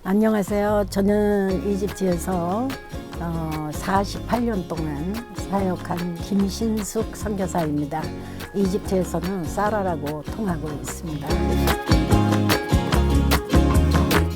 안녕하세요. 저는 이집트에서 48년 동안 사역한 김신숙 선교사입니다. 이집트에서는 사라라고 통하고 있습니다.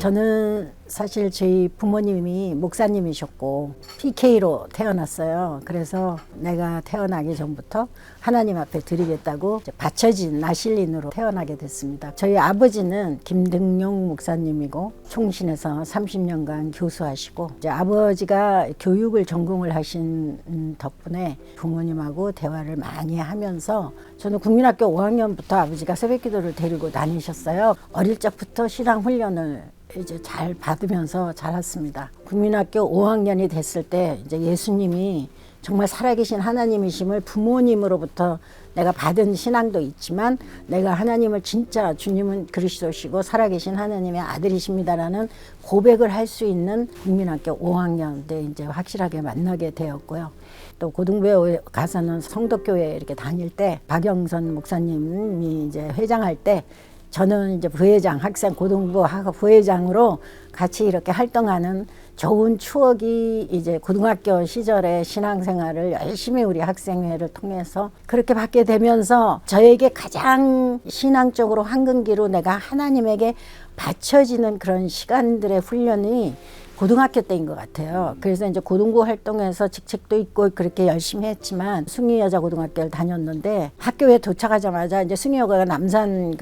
저는 사실 저희 부모님이 목사님이셨고 PK로 태어났어요. 그래서 내가 태어나기 전부터 하나님 앞에 드리겠다고 받쳐진 나실린으로 태어나게 됐습니다. 저희 아버지는 김등용 목사님이고 총신에서 30년간 교수하시고 이제 아버지가 교육을 전공을 하신 덕분에 부모님하고 대화를 많이 하면서 저는 국민학교 5학년부터 아버지가 새벽기도를 데리고 다니셨어요. 어릴 적부터 신앙 훈련을 이제 잘 받으면서 자랐습니다. 국민학교 5학년이 됐을 때 이제 예수님이 정말 살아계신 하나님이심을 부모님으로부터 내가 받은 신앙도 있지만 내가 하나님을 진짜 주님은 그리스도시고 살아계신 하나님의 아들이십니다라는 고백을 할 수 있는 국민학교 5학년 때 이제 확실하게 만나게 되었고요. 또 고등부에 가서는 성덕교회 이렇게 다닐 때 박영선 목사님이 이제 회장할 때 저는 이제 부회장, 학생 고등부 부회장으로 같이 이렇게 활동하는 좋은 추억이 이제 고등학교 시절의 신앙생활을 열심히 우리 학생회를 통해서 그렇게 받게 되면서 저에게 가장 신앙적으로 황금기로 내가 하나님에게 바쳐지는 그런 시간들의 훈련이 고등학교 때인 것 같아요. 그래서 이제 고등부 활동에서 직책도 있고 그렇게 열심히 했지만 숭의여자고등학교를 다녔는데 학교에 도착하자마자 이제 숭의여고가 남산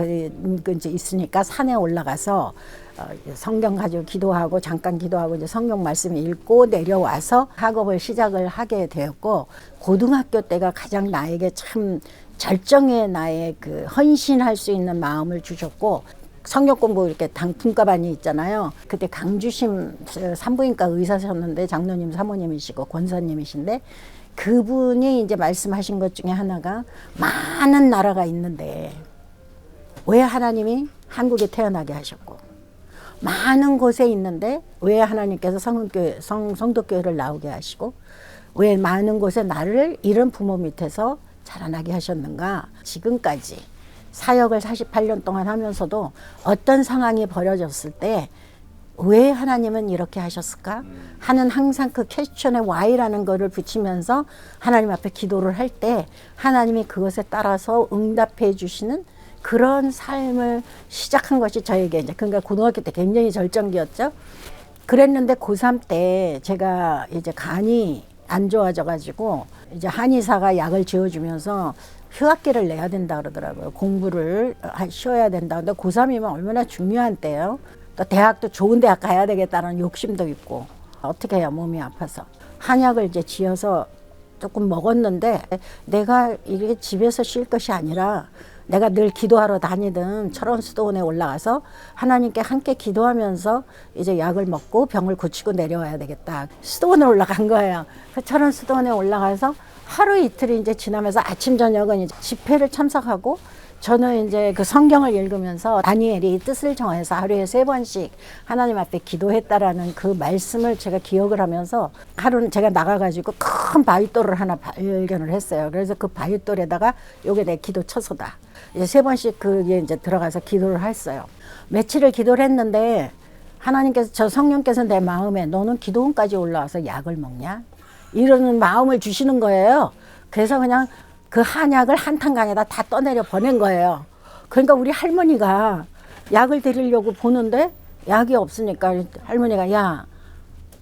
이제 있으니까 산에 올라가서 성경 가지고 기도하고 잠깐 기도하고 이제 성경 말씀 읽고 내려와서 학업을 시작을 하게 되었고 고등학교 때가 가장 나에게 참 절정의 나의 그 헌신할 수 있는 마음을 주셨고 성경 공부 이렇게 분과반이 있잖아요. 그때 강주심 산부인과 의사셨는데 장로님 사모님이시고 권사님이신데 그분이 이제 말씀하신 것 중에 하나가 많은 나라가 있는데 왜 하나님이 한국에 태어나게 하셨고 많은 곳에 있는데 왜 하나님께서 성덕교회를 나오게 하시고 왜 많은 곳에 나를 이런 부모 밑에서 자라나게 하셨는가. 지금까지 사역을 48년 동안 하면서도 어떤 상황이 벌어졌을 때 왜 하나님은 이렇게 하셨을까 하는 항상 그 퀘스천에 Why라는 거를 붙이면서 하나님 앞에 기도를 할 때 하나님이 그것에 따라서 응답해 주시는 그런 삶을 시작한 것이 저에게 이제 그러니까 고등학교 때 굉장히 절정기였죠. 그랬는데 고3 때 제가 이제 간이 안 좋아져 가지고 이제 한의사가 약을 지어주면서 휴학기를 내야 된다 그러더라고요. 공부를 쉬어야 된다. 근데 고3이면 얼마나 중요한 때예요. 또 대학도 좋은 대학 가야 되겠다는 욕심도 있고 어떻게 해요 몸이 아파서 한약을 이제 지어서 조금 먹었는데 내가 이게 집에서 쉴 것이 아니라 내가 늘 기도하러 다니던 철원 수도원에 올라가서 하나님께 함께 기도하면서 이제 약을 먹고 병을 고치고 내려와야 되겠다. 수도원에 올라간 거예요. 그 철원 수도원에 올라가서 하루 이틀이 이제 지나면서 아침 저녁은 이제 집회를 참석하고 저는 이제 그 성경을 읽으면서 다니엘이 뜻을 정해서 하루에 3번씩 하나님 앞에 기도했다라는 그 말씀을 제가 기억을 하면서 하루는 제가 나가가지고 큰 바윗돌을 하나 발견을 했어요. 그래서 그 바윗돌에다가 요게 내 기도 처소다. 이제 3번씩 그게 이제 들어가서 기도를 했어요. 며칠을 기도를 했는데 하나님께서 저 성령께서 내 마음에 너는 기도원까지 올라와서 약을 먹냐? 이러는 마음을 주시는 거예요. 그래서 그냥 그 한약을 한탄강에다 다 떠내려 보낸 거예요. 그러니까 우리 할머니가 약을 드리려고 보는데 약이 없으니까 할머니가 야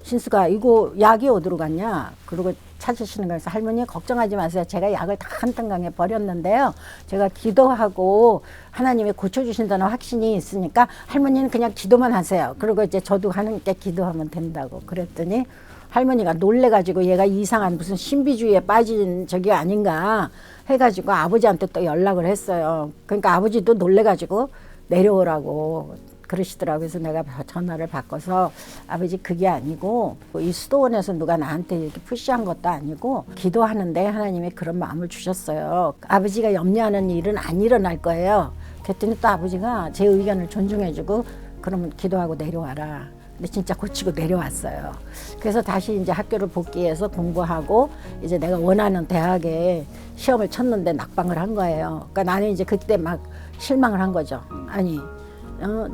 신수가 이거 약이 어디로 갔냐 그러고 찾으시는 거에서 할머니 걱정하지 마세요. 제가 약을 다 한탄강에 버렸는데요. 제가 기도하고 하나님이 고쳐주신다는 확신이 있으니까 할머니는 그냥 기도만 하세요. 그리고 이제 저도 하나님께 기도하면 된다고 그랬더니 할머니가 놀래가지고 얘가 이상한 무슨 신비주의에 빠진 적이 아닌가 해가지고 아버지한테 또 연락을 했어요. 그러니까 아버지도 놀래가지고 내려오라고 그러시더라고요. 그래서 내가 전화를 바꿔서 아버지 그게 아니고 이 수도원에서 누가 나한테 이렇게 푸시한 것도 아니고 기도하는데 하나님이 그런 마음을 주셨어요. 아버지가 염려하는 일은 안 일어날 거예요. 그랬더니 또 아버지가 제 의견을 존중해주고 그러면 기도하고 내려와라. 근데 진짜 고치고 내려왔어요. 그래서 다시 이제 학교를 복귀해서 공부하고 이제 내가 원하는 대학에 시험을 쳤는데 낙방을 한 거예요. 그러니까 나는 이제 그때 막 실망을 한 거죠. 아니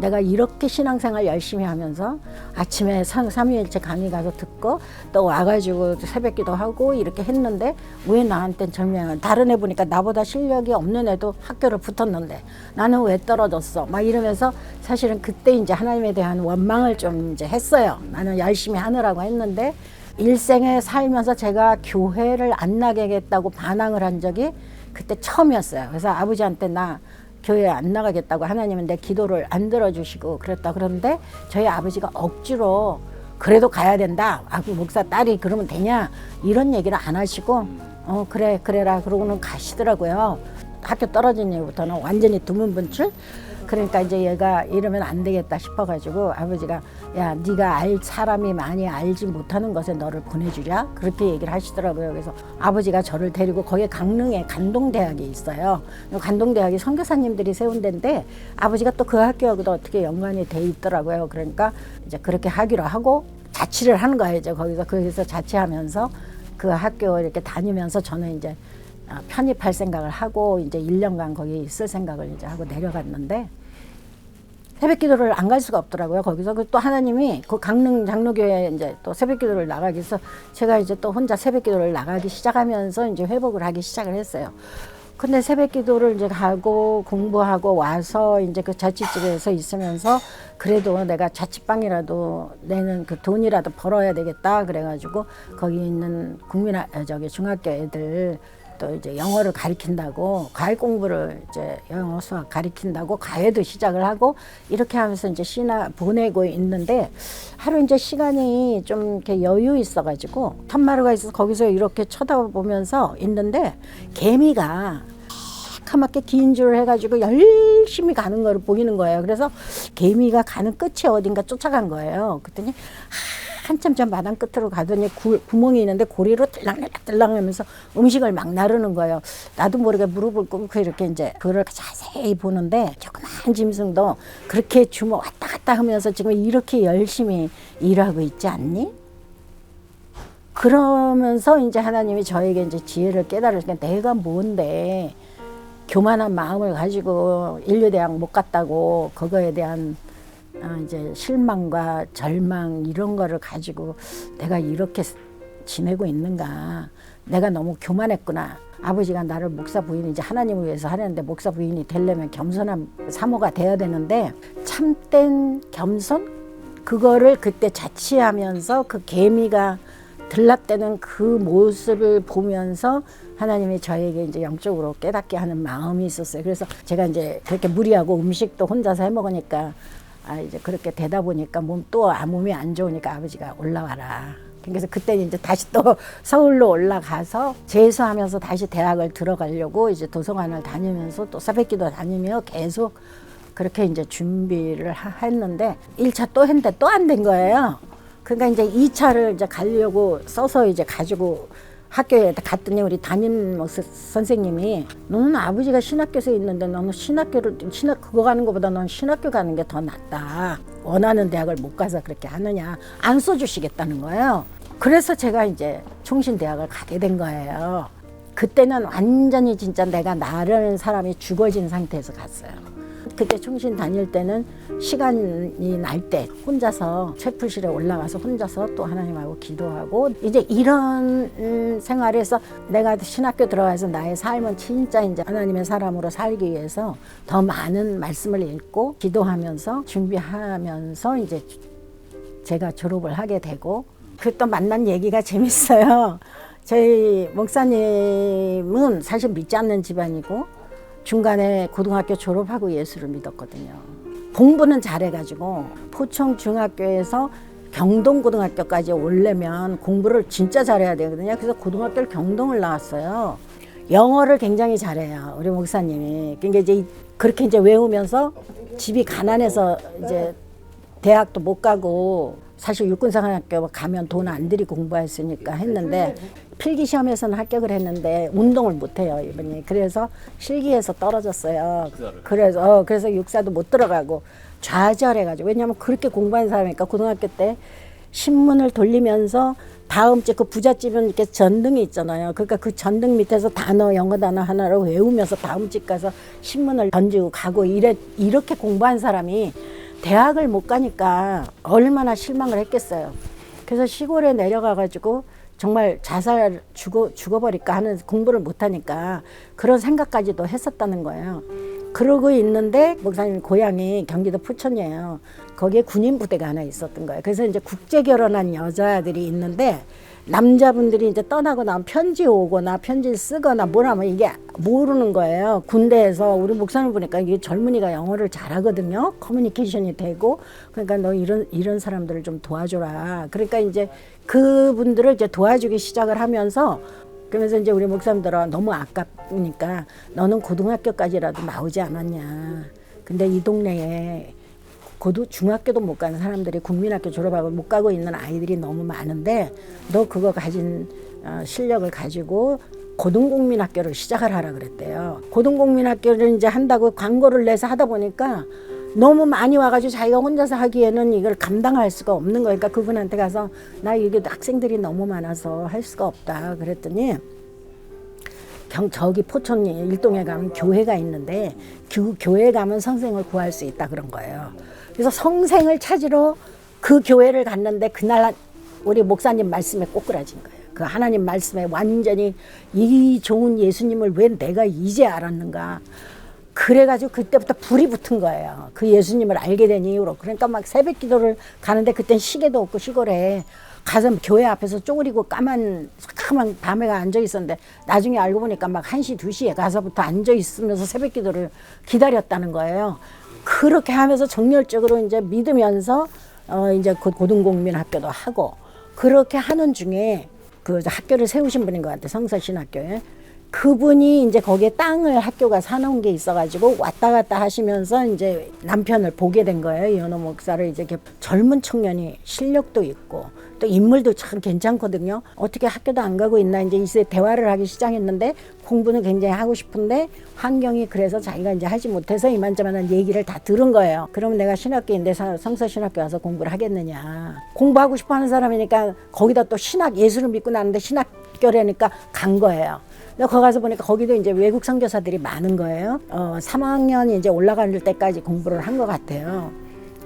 내가 이렇게 신앙생활 열심히 하면서 아침에 삼위일체 강의 가서 듣고 또 와가지고 새벽기도 하고 이렇게 했는데 왜 나한텐 절명을 다른 애 보니까 나보다 실력이 없는 애도 학교를 붙었는데 나는 왜 떨어졌어 막 이러면서 사실은 그때 이제 하나님에 대한 원망을 좀 이제 했어요. 나는 열심히 하느라고 했는데 일생에 살면서 제가 교회를 안 나가겠다고 반항을 한 적이 그때 처음이었어요. 그래서 아버지한테 나 교회 안 나가겠다고 하나님은 내 기도를 안 들어주시고 그랬다. 그런데 저희 아버지가 억지로 그래도 가야 된다. 그 목사 딸이 그러면 되냐 이런 얘기를 안 하시고 그래라 그러고는 가시더라고요. 학교 떨어진 이후부터는 완전히 두문분출. 그러니까 이제 얘가 이러면 안 되겠다 싶어가지고 아버지가 야 네가 알 사람이 많이 알지 못하는 것에 너를 보내주랴 그렇게 얘기를 하시더라고요. 그래서 아버지가 저를 데리고 거기에 강릉에 간동대학이 있어요. 간동대학이 선교사님들이 세운 데인데 아버지가 또 그 학교하고도 어떻게 연관이 돼 있더라고요. 그러니까 이제 그렇게 하기로 하고 자취를 하는 거예요. 이제 거기서 자취하면서 그 학교 이렇게 다니면서 저는 이제 편입할 생각을 하고 이제 1년간 거기 있을 생각을 이제 하고 내려갔는데 새벽 기도를 안 갈 수가 없더라고요. 거기서 또 하나님이 그 강릉 장로교회에 이제 또 새벽 기도를 나가기 위해서 제가 이제 또 혼자 새벽 기도를 나가기 시작하면서 이제 회복을 하기 시작을 했어요. 근데 새벽 기도를 이제 가고 공부하고 와서 이제 그 자취집에서 있으면서 그래도 내가 자취방이라도 내는 그 돈이라도 벌어야 되겠다 그래가지고 거기 있는 중학교 애들 또 이제 영어를 가르친다고 과외 공부를 이제 영어 수학 가르친다고 과외도 시작을 하고 이렇게 하면서 이제 보내고 있는데 하루 이제 시간이 좀 이렇게 여유 있어가지고 텀마루가 있어서 거기서 이렇게 쳐다보면서 있는데 개미가 까맣게 긴 줄을 해가지고 열심히 가는 거를 보이는 거예요. 그래서 개미가 가는 끝이 어딘가 쫓아간 거예요. 그랬더니 한참 전 마당 끝으로 가더니 구멍이 있는데 고리로 들랑들랑 하면서 음식을 막 나르는 거예요. 나도 모르게 무릎을 꿇고 이렇게 이제 그걸 자세히 보는데 조그만 짐승도 그렇게 주먹 왔다 갔다 하면서 지금 이렇게 열심히 일하고 있지 않니? 그러면서 이제 하나님이 저에게 이제 지혜를 깨달으니까 내가 뭔데 교만한 마음을 가지고 인류대학 못 갔다고 그거에 대한 이제 실망과 절망 이런 거를 가지고 내가 이렇게 지내고 있는가. 내가 너무 교만했구나. 아버지가 나를 목사 부인 이제 하나님을 위해서 하려는데 목사 부인이 되려면 겸손한 사모가 돼야 되는데 참된 겸손? 그거를 그때 자취하면서 그 개미가 들락대는 그 모습을 보면서 하나님이 저에게 이제 영적으로 깨닫게 하는 마음이 있었어요. 그래서 제가 이제 그렇게 무리하고 음식도 혼자서 해 먹으니까 이제 그렇게 되다 보니까 몸이 안 좋으니까 아버지가 올라와라. 그래서 그때 이제 다시 또 서울로 올라가서 재수하면서 다시 대학을 들어가려고 이제 도서관을 다니면서 또 새벽기도 다니며 계속 그렇게 이제 준비를 했는데 1차 또 했는데 또 안 된 거예요. 그러니까 이제 2차를 이제 가려고 써서 이제 가지고 학교에 갔더니 우리 담임 선생님이 너는 아버지가 신학교에서 있는데 너는 그거 가는 것보다 넌 신학교 가는 게 더 낫다. 원하는 대학을 못 가서 그렇게 하느냐. 안 써주시겠다는 거예요. 그래서 제가 이제 총신대학을 가게 된 거예요. 그때는 완전히 진짜 내가 나라는 사람이 죽어진 상태에서 갔어요. 그때 총신 다닐 때는 시간이 날 때 혼자서 채플실에 올라가서 혼자서 또 하나님하고 기도하고 이제 이런 생활에서 내가 신학교 들어가서 나의 삶은 진짜 이제 하나님의 사람으로 살기 위해서 더 많은 말씀을 읽고 기도하면서 준비하면서 이제 제가 졸업을 하게 되고 그 또 만난 얘기가 재밌어요. 저희 목사님은 사실 믿지 않는 집안이고 중간에 고등학교 졸업하고 예수를 믿었거든요. 공부는 잘해가지고 포청 중학교에서 경동고등학교까지 오려면 공부를 진짜 잘해야 되거든요. 그래서 고등학교를 경동을 나왔어요. 영어를 굉장히 잘해요, 우리 목사님이. 그러니까 이제 그렇게 이제 외우면서 집이 가난해서 이제 대학도 못 가고 사실 육군사관학교 가면 돈 안 들이고 공부했으니까 했는데 필기 시험에서는 합격을 했는데 운동을 못 해요, 이분이. 그래서 실기에서 떨어졌어요. 그래서 육사도 못 들어가고 좌절해가지고. 왜냐하면 그렇게 공부한 사람이니까 고등학교 때 신문을 돌리면서 다음 주 그 부잣집은 이렇게 전등이 있잖아요. 그러니까 그 전등 밑에서 단어, 영어 단어 하나를 외우면서 다음 집 가서 신문을 던지고 가고 이렇게 공부한 사람이 대학을 못 가니까 얼마나 실망을 했겠어요. 그래서 시골에 내려가가지고 정말 자살 죽어버릴까 하는, 공부를 못하니까 그런 생각까지도 했었다는 거예요. 그러고 있는데 목사님 고향이 경기도 포천이에요. 거기에 군인 부대가 하나 있었던 거예요. 그래서 이제 국제 결혼한 여자들이 있는데 남자분들이 이제 떠나고 나면 편지 오거나 편지를 쓰거나 뭐라면 이게 모르는 거예요. 군대에서 우리 목사님 보니까 이게 젊은이가 영어를 잘하거든요. 커뮤니케이션이 되고. 그러니까 너 이런 사람들을 좀 도와줘라. 그러니까 이제 그분들을 이제 도와주기 시작을 하면서, 그러면서 이제 우리 목사님들은 너무 아깝니까 너는 고등학교까지라도 나오지 않았냐. 근데 이 동네에 중학교도 못 가는 사람들이 국민학교 졸업하고 못 가고 있는 아이들이 너무 많은데 너 그거 가진 실력을 가지고 고등국민학교를 시작을 하라 그랬대요. 고등국민학교를 이제 한다고 광고를 내서 하다 보니까 너무 많이 와가지고 자기가 혼자서 하기에는 이걸 감당할 수가 없는 거예요. 그러니까 그분한테 가서 나 이게 학생들이 너무 많아서 할 수가 없다 그랬더니, 저기 포천 일동에 가면 교회가 있는데 교회 가면 선생을 구할 수 있다 그런 거예요. 그래서 선생을 찾으러 그 교회를 갔는데 그날 우리 목사님 말씀에 꼬꾸라진 거예요. 그 하나님 말씀에 완전히 이 좋은 예수님을 왜 내가 이제 알았는가. 그래가지고 그때부터 불이 붙은 거예요. 그 예수님을 알게 된 이후로. 그러니까 막 새벽 기도를 가는데 그땐 시계도 없고 시골에 가서 교회 앞에서 쪼그리고 까만 밤에가 앉아 있었는데 나중에 알고 보니까 막 1시, 2시에 가서부터 앉아 있으면서 새벽 기도를 기다렸다는 거예요. 그렇게 하면서 정열적으로 이제 믿으면서 이제 고등국민 학교도 하고 그렇게 하는 중에 그 학교를 세우신 분인 것 같아요. 성서신학교에. 그분이 이제 거기에 땅을 학교가 사놓은 게 있어가지고 왔다 갔다 하시면서 이제 남편을 보게 된 거예요. 이현호 목사를. 이제 이렇게 젊은 청년이 실력도 있고 또 인물도 참 괜찮거든요. 어떻게 학교도 안 가고 있나 이제 이제 대화를 하기 시작했는데 공부는 굉장히 하고 싶은데 환경이 그래서 자기가 이제 하지 못해서 이만저만한 얘기를 다 들은 거예요. 그럼 내가 신학교인데 성서신학교 와서 공부를 하겠느냐. 공부하고 싶어 하는 사람이니까 거기다 또 예수를 믿고 나는데 신학교라니까 간 거예요. 거기 가서 보니까 거기도 이제 외국 선교사들이 많은 거예요. 3학년 이제 올라갈 때까지 공부를 한 것 같아요.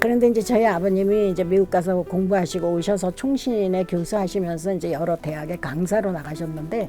그런데 이제 저희 아버님이 이제 미국 가서 공부하시고 오셔서 총신에 교수하시면서 이제 여러 대학에 강사로 나가셨는데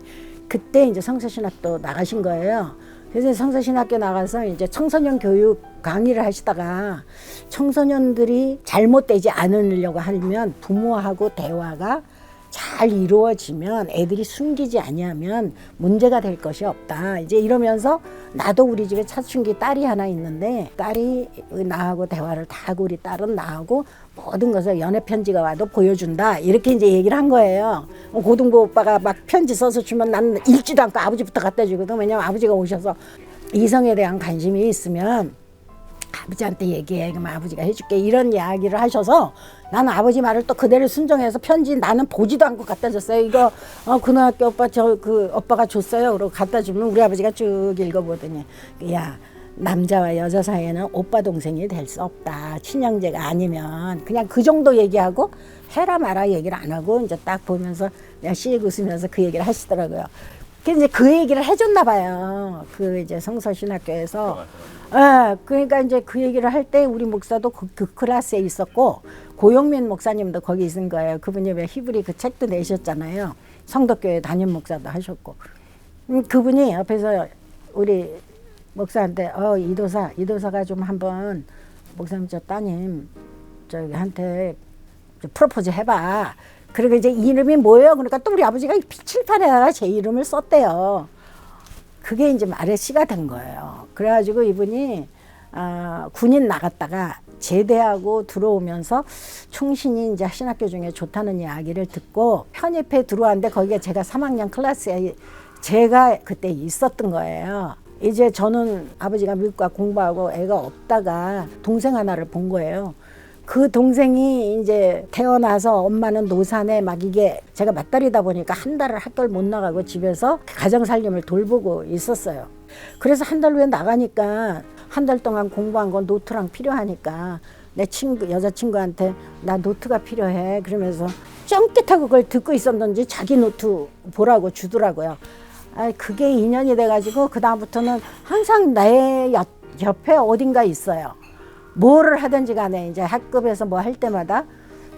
그때 이제 성서신학도 나가신 거예요. 그래서 성서신학교 나가서 이제 청소년 교육 강의를 하시다가 청소년들이 잘못되지 않으려고 하면 부모하고 대화가 잘 이루어지면 애들이 숨기지 아니하면 문제가 될 것이 없다. 이제 이러면서 나도 우리 집에 사춘기 딸이 하나 있는데 딸이 나하고 대화를 다 하고 우리 딸은 나하고 모든 것을 연애 편지가 와도 보여준다. 이렇게 이제 얘기를 한 거예요. 고등부 오빠가 막 편지 써서 주면 나는 읽지도 않고 아버지부터 갖다 주거든. 왜냐면 아버지가 오셔서 이성에 대한 관심이 있으면 아버지한테 얘기해. 그럼 아버지가 해줄게. 이런 이야기를 하셔서 나는 아버지 말을 또 그대로 순종해서 편지 나는 보지도 않고 갖다 줬어요. 이거 고등학교 오빠 그 오빠가 줬어요. 그러고 갖다 주면 우리 아버지가 쭉 읽어보더니 야, 남자와 여자 사이에는 오빠 동생이 될 수 없다. 친형제가 아니면 그냥 그 정도 얘기하고 해라 마라 얘기를 안 하고 이제 딱 보면서 그냥 씩 웃으면서 그 얘기를 하시더라고요. 그래서 이제 그 얘기를 해줬나 봐요. 그 이제 성서신학교에서. 그러니까 이제 그 얘기를 할 때 우리 목사도 그 클래스에 있었고 고영민 목사님도 거기 있은 거예요. 그분이 왜 히브리 그 책도 내셨잖아요. 성덕교회 담임 목사도 하셨고. 그분이 옆에서 우리 목사한테 이도사가 좀 한번 목사님 저 따님 저기한테 프로포즈 해봐. 그리고 이제 이름이 뭐예요? 그러니까 또 우리 아버지가 칠판에다가 제 이름을 썼대요. 그게 이제 말의 씨가 된 거예요. 그래가지고 이분이 군인 나갔다가 제대하고 들어오면서 총신이 이제 신학교 중에 좋다는 이야기를 듣고 편입해 들어왔는데 거기가 제가 3학년 클래스에 제가 그때 있었던 거예요. 이제 저는 아버지가 미국 가 공부하고 애가 없다가 동생 하나를 본 거예요. 그 동생이 이제 태어나서 엄마는 노산에 막 이게 제가 맞다리다 보니까 한 달을 학교를 못 나가고 집에서 가정 살림을 돌보고 있었어요. 그래서 한 달 후에 나가니까 한 달 동안 공부한 건 노트랑 필요하니까 내 친구 여자친구한테 나 노트가 필요해 그러면서 쫑긋하고 그걸 듣고 있었는지 자기 노트 보라고 주더라고요. 아, 그게 인연이 돼가지고 그 다음부터는 항상 내 옆에 어딘가 있어요. 뭐를 하든지 간에 이제 학급에서 뭐 할 때마다.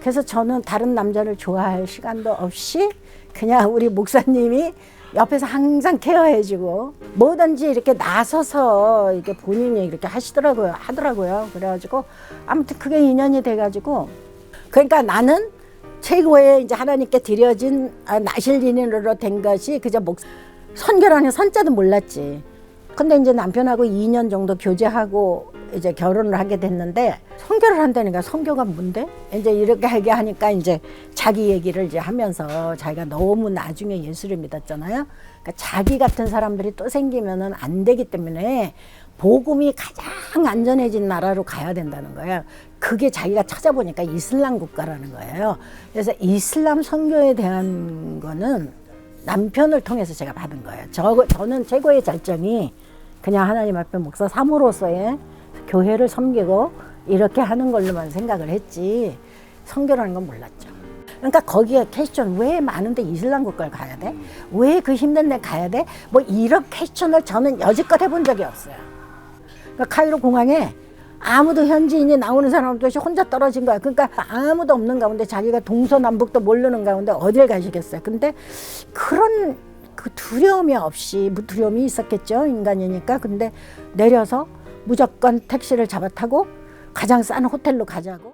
그래서 저는 다른 남자를 좋아할 시간도 없이 그냥 우리 목사님이 옆에서 항상 케어해주고 뭐든지 이렇게 나서서 이렇게 본인이 이렇게 하더라고요. 그래가지고 아무튼 그게 인연이 돼가지고 그러니까 나는 최고의 이제 하나님께 드려진 나실인으로 된 것이 그저 선교라는 선자도 몰랐지. 근데 이제 남편하고 2년 정도 교제하고 이제 결혼을 하게 됐는데 선교를 한다니까 선교가 뭔데? 이제 이렇게 하게 하니까 이제 자기 얘기를 이제 하면서 자기가 너무 나중에 예수를 믿었잖아요. 그러니까 자기 같은 사람들이 또 생기면은 안 되기 때문에 복음이 가장 안전해진 나라로 가야 된다는 거예요. 그게 자기가 찾아보니까 이슬람 국가라는 거예요. 그래서 이슬람 선교에 대한 거는 남편을 통해서 제가 받은 거예요. 저는 최고의 절정이 그냥 하나님 앞에 목사 사모로서의 교회를 섬기고 이렇게 하는 걸로만 생각을 했지 선교라는 건 몰랐죠. 그러니까 거기에 퀘스천 왜 많은데 이슬람 국가를 가야 돼? 왜 그 힘든 데 가야 돼? 뭐 이런 퀘스천을 저는 여지껏 해본 적이 없어요. 그러니까 카이로 공항에 아무도 현지인이 나오는 사람도 없이 혼자 떨어진 거야. 그러니까 아무도 없는 가운데 자기가 동서남북도 모르는 가운데 어딜 가시겠어요. 근데 그런 그 두려움이 없이 두려움이 있었겠죠. 인간이니까. 근데 내려서 무조건 택시를 잡아 타고 가장 싼 호텔로 가자고.